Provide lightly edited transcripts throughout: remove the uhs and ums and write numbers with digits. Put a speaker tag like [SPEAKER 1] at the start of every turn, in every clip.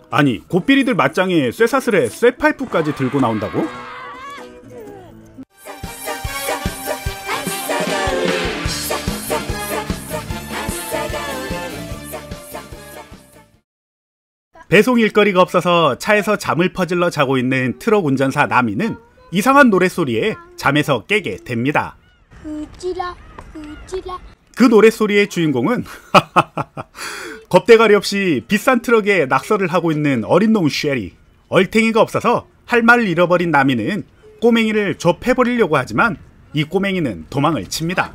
[SPEAKER 1] 아니 고삐리들 맞짱에 쇠사슬에 쇠파이프까지 들고 나온다고? 배송 일거리가 없어서 차에서 잠을 퍼질러 자고 있는 트럭 운전사 나미는 이상한 노랫소리에 잠에서 깨게 됩니다. 그 노랫소리의 주인공은 겁대가리 없이 비싼 트럭에 낙서를 하고 있는 어린 놈 쉐리. 얼탱이가 없어서 할 말을 잃어버린 나미는 꼬맹이를 좁혀버리려고 하지만 이 꼬맹이는 도망을 칩니다.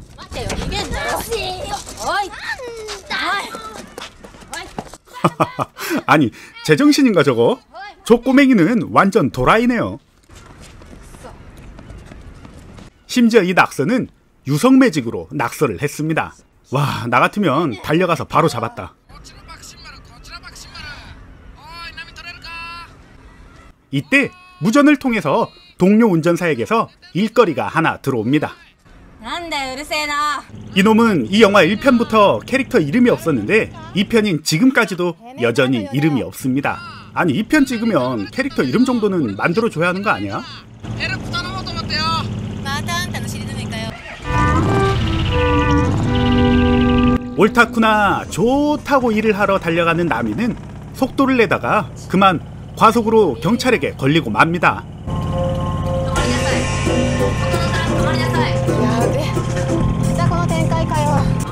[SPEAKER 1] 아니 제정신인가 저거? 저 꼬맹이는 완전 도라이네요. 심지어 이 낙서는 유성매직으로 낙서를 했습니다. 와, 나 같으면 달려가서 바로 잡았다. 이때 무전을 통해서 동료 운전사에게서 일거리가 하나 들어옵니다. 이놈은 이 영화 1편부터 캐릭터 이름이 없었는데 2편인 지금까지도 여전히 이름이 없습니다. 아니 2편 찍으면 캐릭터 이름 정도는 만들어줘야 하는 거 아니야? 옳다쿠나 좋다고 일을 하러 달려가는 나미는 속도를 내다가 그만 과속으로 경찰에게 걸리고 맙니다.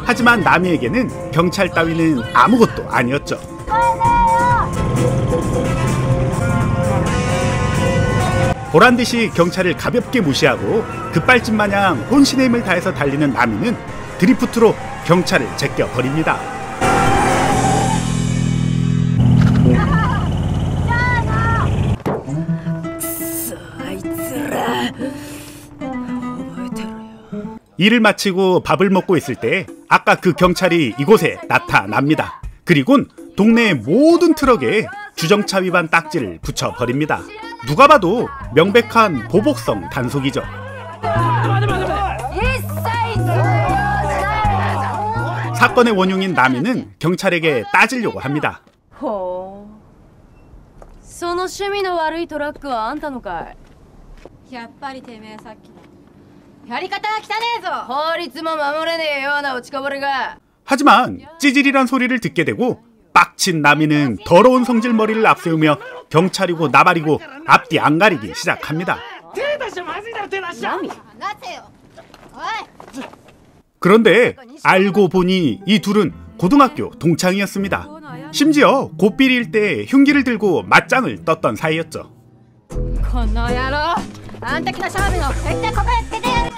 [SPEAKER 1] 하지만 나미에게는 경찰 따위는 아무것도 아니었죠. 보란듯이 경찰을 가볍게 무시하고 급발진 마냥 혼신의 힘을 다해서 달리는 나미는 드리프트로 경찰을 제껴버립니다. 일을 마치고 밥을 먹고 있을 때 아까 그 경찰이 이곳에 나타납니다. 그리곤 동네의 모든 트럭에 주정차 위반 딱지를 붙여버립니다. 누가 봐도 명백한 보복성 단속이죠. 사건의 원흉인 나미는 경찰에게 따지려고 합니다. 하지만 찌질이란 소리를 듣게 되고 빡친 나미는 더러운 성질머리를 앞세우며 경찰이고 나발이고 앞뒤 안 가리기 시작합니다. 그런데 알고 보니 이 둘은 고등학교 동창이었습니다. 심지어 고삐리일 때 흉기를 들고 맞짱을 떴던 사이였죠.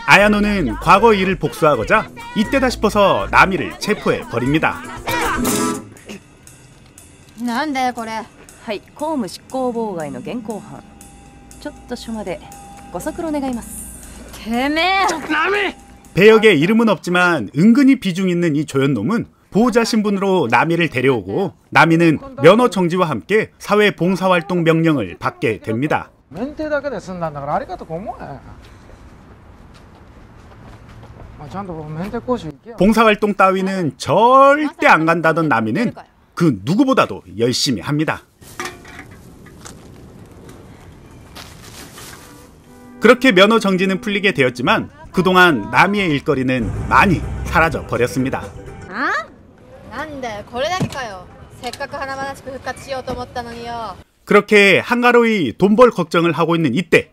[SPEAKER 1] 아야노는 과거 일을 복수하고자 이때다 싶어서 나미를 체포해 버립니다. 배역에 이름은 없지만 은근히 비중 있는 이 조연놈은 보호자 신분으로 나미를 데려오고 나미는 면허 정지와 함께 사회 봉사활동 명령을 받게 됩니다. 봉사활동 따위는 절대 안 간다던 나미는 그 누구보다도 열심히 합니다. 그렇게 면허 정지는 풀리게 되었지만 그동안 나미의 일거리는 많이 사라져 버렸습니다. 그렇게 한가로이 돈 벌 걱정을 하고 있는 이때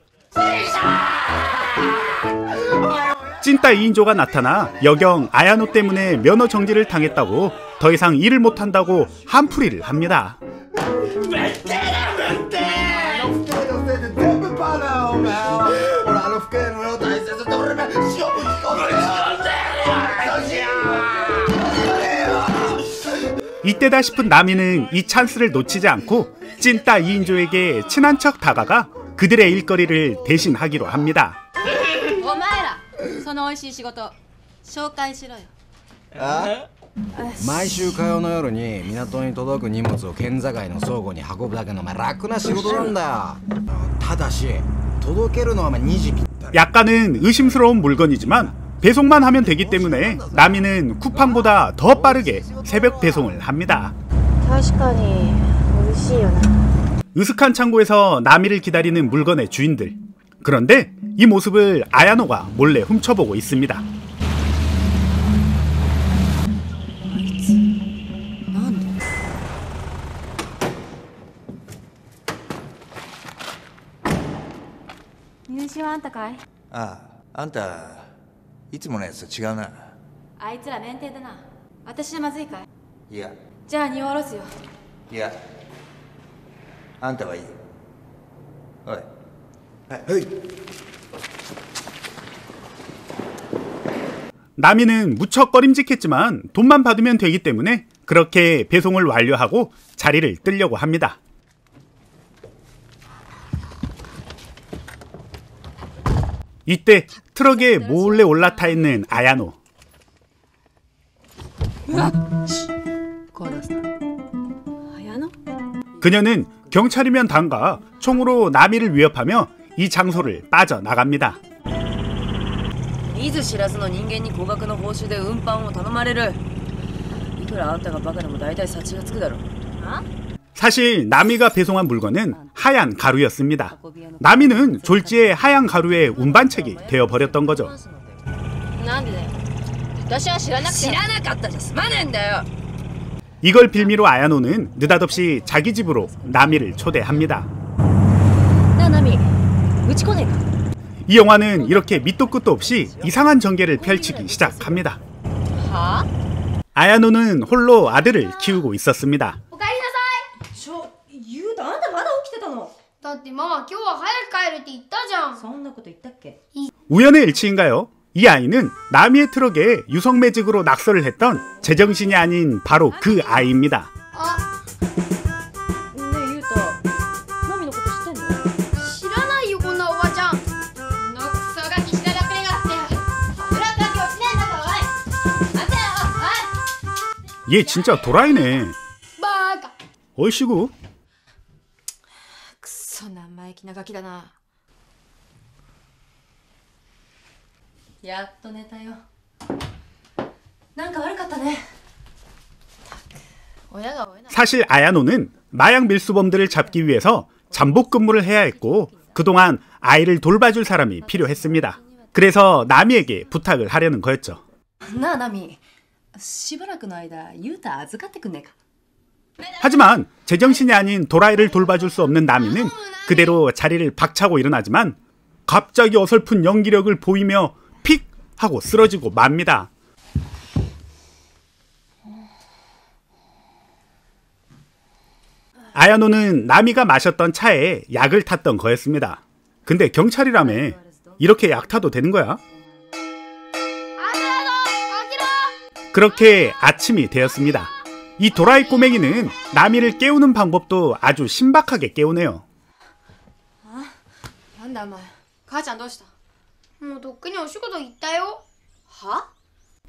[SPEAKER 1] 찐따 2인조가 나타나 여경 아야노 때문에 면허 정지를 당했다고 더 이상 일을 못한다고 한풀이를 합니다. 이때다 싶은 나미는 이 찬스를 놓치지 않고 찐따 2인조에게 친한 척 다가가 그들의 일거리를 대신하기로 합니다.
[SPEAKER 2] 毎週火曜の夜に港に届く荷物を県境の倉庫に運ぶだけの楽な仕事なんだよ。ただし届けるのは2時ぴったり。 약간은 의심스러운 물건이지만 배송만 하면 되기 때문에 나미는 쿠팡보다 더 빠르게 새벽 배송을 합니다.
[SPEAKER 3] 確かに美味
[SPEAKER 1] 으슥한 창고에서 나미를 기다리는 물건의 주인들. 그런데 이 모습을 아야노가 몰래 훔쳐보고 있습니다.
[SPEAKER 3] ああ、あんたいつものやつと違うな。
[SPEAKER 4] あいつら免停だな。私はまずいかい？
[SPEAKER 3] いや、
[SPEAKER 4] じゃあ荷を下ろすよ。
[SPEAKER 3] いや、あんたはいいよ。おい。はい。
[SPEAKER 1] 나미는 무척 꺼림직했지만 돈만 받으면 되기 때문에 그렇게 배송을 완료하고 자리를 뜨려고 합니다. 이때 트럭에 몰래 올라타 있는 아야노. 그녀는 경찰이면 단가 총으로 나미를 위협하며 이 장소를 빠져나갑니다.
[SPEAKER 5] 見ず知らずの人間に高額の報酬で運搬を頼まれる。いくらあんたがバカでも大体察がつくだろ。
[SPEAKER 1] 사실 나미가 배송한 물건은 하얀 가루였습니다. 나미는 졸지에 하얀 가루의 운반책이 되어버렸던 거죠. 이걸 빌미로 아야노는 느닷없이 자기 집으로 나미를 초대합니다. 이 영화는 이렇게 밑도 끝도 없이 이상한 전개를 펼치기 시작합니다. 아야노는 홀로 아들을 키우고 있었습니다. 우연의 일치인가요? 이 아이는 나미의 트럭에 유성매직으로 낙서를 했던 제정신이 아닌 바로 그 아이입니다. 얘 진짜 도라이네. 얼씨구. 사실 아야노는 마약 밀수범들을 잡기 위해서 잠복 근무를 해야 했고 그동안 아이를 돌봐줄 사람이 필요했습니다. 그래서 나미에게 부탁을 하려는 거였죠. 하지만 제정신이 아닌 도라이를 돌봐줄 수 없는 나미는 그대로 자리를 박차고 일어나지만 갑자기 어설픈 연기력을 보이며 픽 하고 쓰러지고 맙니다. 아야노는 나미가 마셨던 차에 약을 탔던 거였습니다. 근데 경찰이라며 이렇게 약 타도 되는 거야? 그렇게 아침이 되었습니다. 이 도라이 꼬맹이는 나미를 깨우는 방법도 아주 신박하게 깨우네요.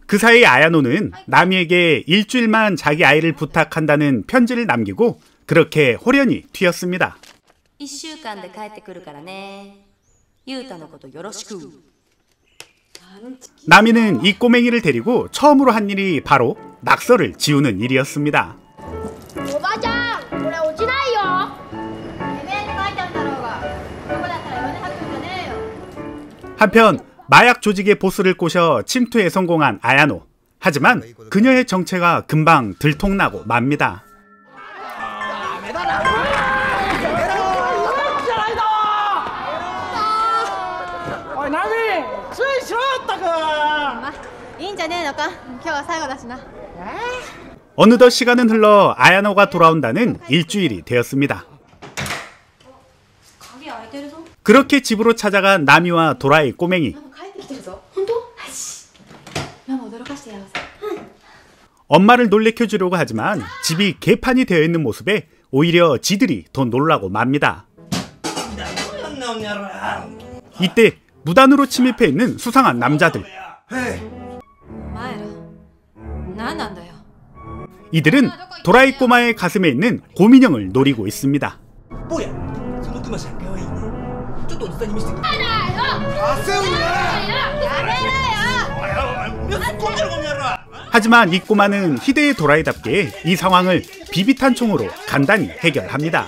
[SPEAKER 1] 그 사이 아야노는 나미에게 일주일만 자기 아이를 부탁한다는 편지를 남기고 그렇게 호련히 튀었습니다. 나미는 이 꼬맹이를 데리고 처음으로 한 일이 바로 낙서를 지우는 일이었습니다. 한편 마약 조직의 보스를 꼬셔 침투에 성공한 아야노. 하지만 그녀의 정체가 금방 들통나고 맙니다. 어느덧 시간은 흘러 아야노가 돌아온다는 일주일이 되었습니다. 그렇게 집으로 찾아간 나미와 도라이 꼬맹이. 엄마를 놀래켜주려고 하지만 집이 개판이 되어 있는 모습에 오히려 지들이 더 놀라고 맙니다. 이때 무단으로 침입해 있는 수상한 남자들. 이들은 도라이 꼬마의 가슴에 있는 곰인형을 노리고 있습니다. 하지만 이 꼬마는 희대의 도라이답게 이 상황을 비비탄 총으로 간단히 해결합니다.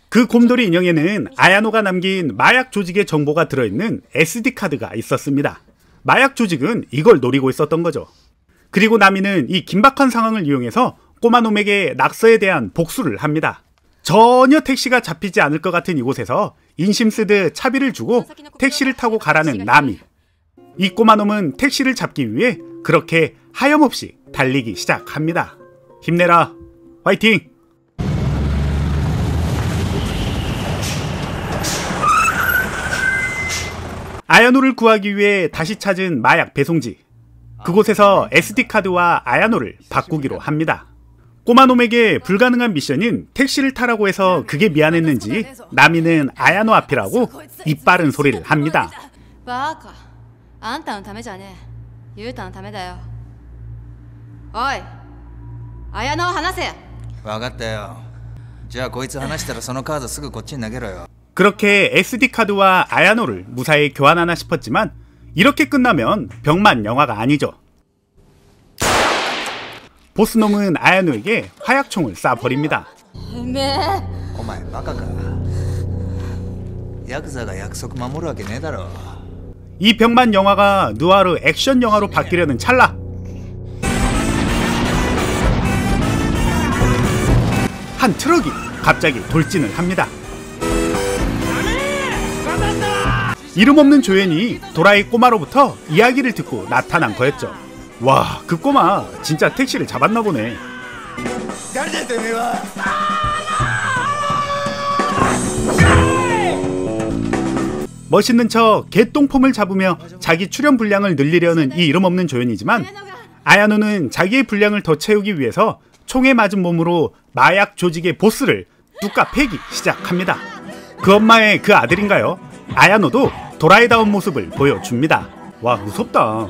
[SPEAKER 1] 그 곰돌이 인형에는 아야노가 남긴 마약 조직의 정보가 들어있는 SD카드가 있었습니다. 마약 조직은 이걸 노리고 있었던 거죠. 그리고 나미는 이 긴박한 상황을 이용해서 꼬마놈에게 낙서에 대한 복수를 합니다. 전혀 택시가 잡히지 않을 것 같은 이곳에서 인심 쓰듯 차비를 주고 택시를 타고 가라는 나미. 이 꼬마놈은 택시를 잡기 위해 그렇게 하염없이 달리기 시작합니다. 힘내라. 화이팅! 아야노를 구하기 위해 다시 찾은 마약 배송지. 그곳에서 SD카드와 아야노를 바꾸기로 합니다. 꼬마놈에게 불가능한 미션인 택시를 타라고 해서 그게 미안했는지 나미는 아야노 앞이라고 이빠른 소리를 합니다.
[SPEAKER 4] バカあんたのためじゃねえユウタのためだよおい綾乃を離せ
[SPEAKER 3] 分かったよじゃあこいつ話したらそのカードすぐこっちに投げろよ
[SPEAKER 1] 그렇게 SD카드와 아야노를 무사히 교환하나 싶었지만 이렇게 끝나면 병만 영화가 아니죠. 보스놈은 아야노에게 화약총을 쏴버립니다.
[SPEAKER 3] お前バカかヤクザが約束守るわけねえだろ
[SPEAKER 1] 이 병만 영화가 누아르 액션 영화로 바뀌려는 찰나 한 트럭이 갑자기 돌진을 합니다. 이름 없는 조연이 도라이 꼬마로부터 이야기를 듣고 나타난 거였죠. 와, 그 꼬마 진짜 택시를 잡았나 보네. 멋있는 척 개똥폼을 잡으며 자기 출연 분량을 늘리려는 이 이름 없는 조연이지만 아야노는 자기의 분량을 더 채우기 위해서 총에 맞은 몸으로 마약 조직의 보스를 뚝까 패기 시작합니다. 그 엄마의 그 아들인가요? 아야노도 도라이다운 모습을 보여줍니다. 와, 무섭다.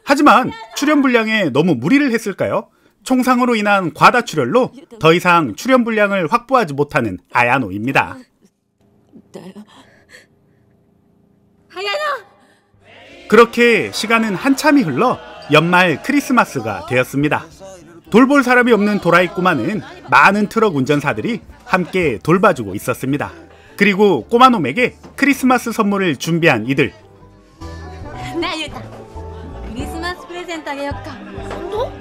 [SPEAKER 1] 하지만 출연 분량에 너무 무리를 했을까요? 총상으로 인한 과다 출연로 더 이상 출연 분량을 확보하지 못하는 아야노입니다. 그렇게 시간은 한참이 흘러 연말 크리스마스가 되었습니다. 돌볼 사람이 없는 도라이 꼬마는 많은 트럭 운전사들이 함께 돌봐주고 있었습니다. 그리고 꼬마놈에게 크리스마스 선물을 준비한 이들.
[SPEAKER 4] ねえユウタクリスマスプレゼントあげよっか本当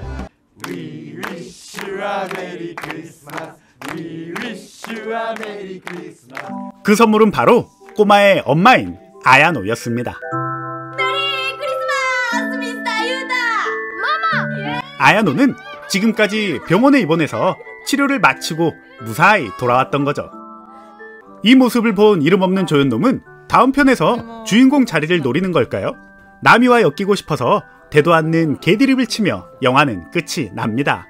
[SPEAKER 6] We wish you a Merry Christmas. We wish you a Merry Christmas.
[SPEAKER 1] 그 선물은 바로 꼬마의 엄마인 아야노였습니다.
[SPEAKER 4] 메리 크리스마스 미스터 유타 마마
[SPEAKER 1] 아야노는 지금까지 병원에 입원해서 치료를 마치고 무사히 돌아왔던 거죠. 이 모습을 본 이름 없는 조연놈은 다음 편에서 주인공 자리를 노리는 걸까요? 나미와 엮이고 싶어서 대도 않는 개드립을 치며 영화는 끝이 납니다.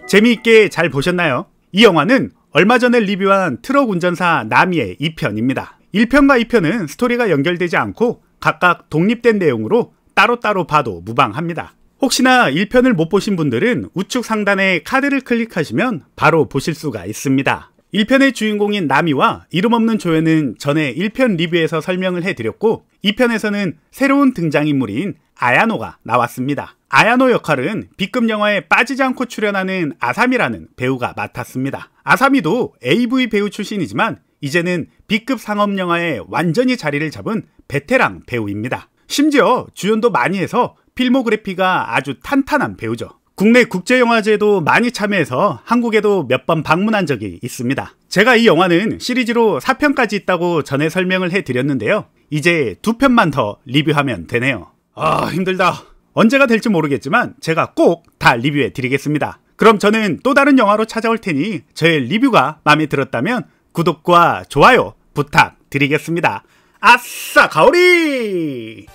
[SPEAKER 1] 재미있게 잘 보셨나요? 이 영화는 얼마 전에 리뷰한 트럭 운전사 나미의 2편입니다. 1편과 2편은 스토리가 연결되지 않고 각각 독립된 내용으로 따로따로 봐도 무방합니다. 혹시나 1편을 못 보신 분들은 우측 상단에 카드를 클릭하시면 바로 보실 수가 있습니다. 1편의 주인공인 나미와 이름 없는 조연은 전에 1편 리뷰에서 설명을 해드렸고 2편에서는 새로운 등장인물인 아야노가 나왔습니다. 아야노 역할은 B급 영화에 빠지지 않고 출연하는 아사미라는 배우가 맡았습니다. 아사미도 AV 배우 출신이지만 이제는 B급 상업 영화에 완전히 자리를 잡은 베테랑 배우입니다. 심지어 주연도 많이 해서 필모그래피가 아주 탄탄한 배우죠. 국내 국제영화제도 많이 참여해서 한국에도 몇 번 방문한 적이 있습니다. 제가 이 영화는 시리즈로 4편까지 있다고 전에 설명을 해드렸는데요. 이제 2편만 더 리뷰하면 되네요. 아, 힘들다. 언제가 될지 모르겠지만 제가 꼭 다 리뷰해 드리겠습니다. 그럼 저는 또 다른 영화로 찾아올 테니 저의 리뷰가 마음에 들었다면 구독과 좋아요 부탁드리겠습니다. 아싸 가오리!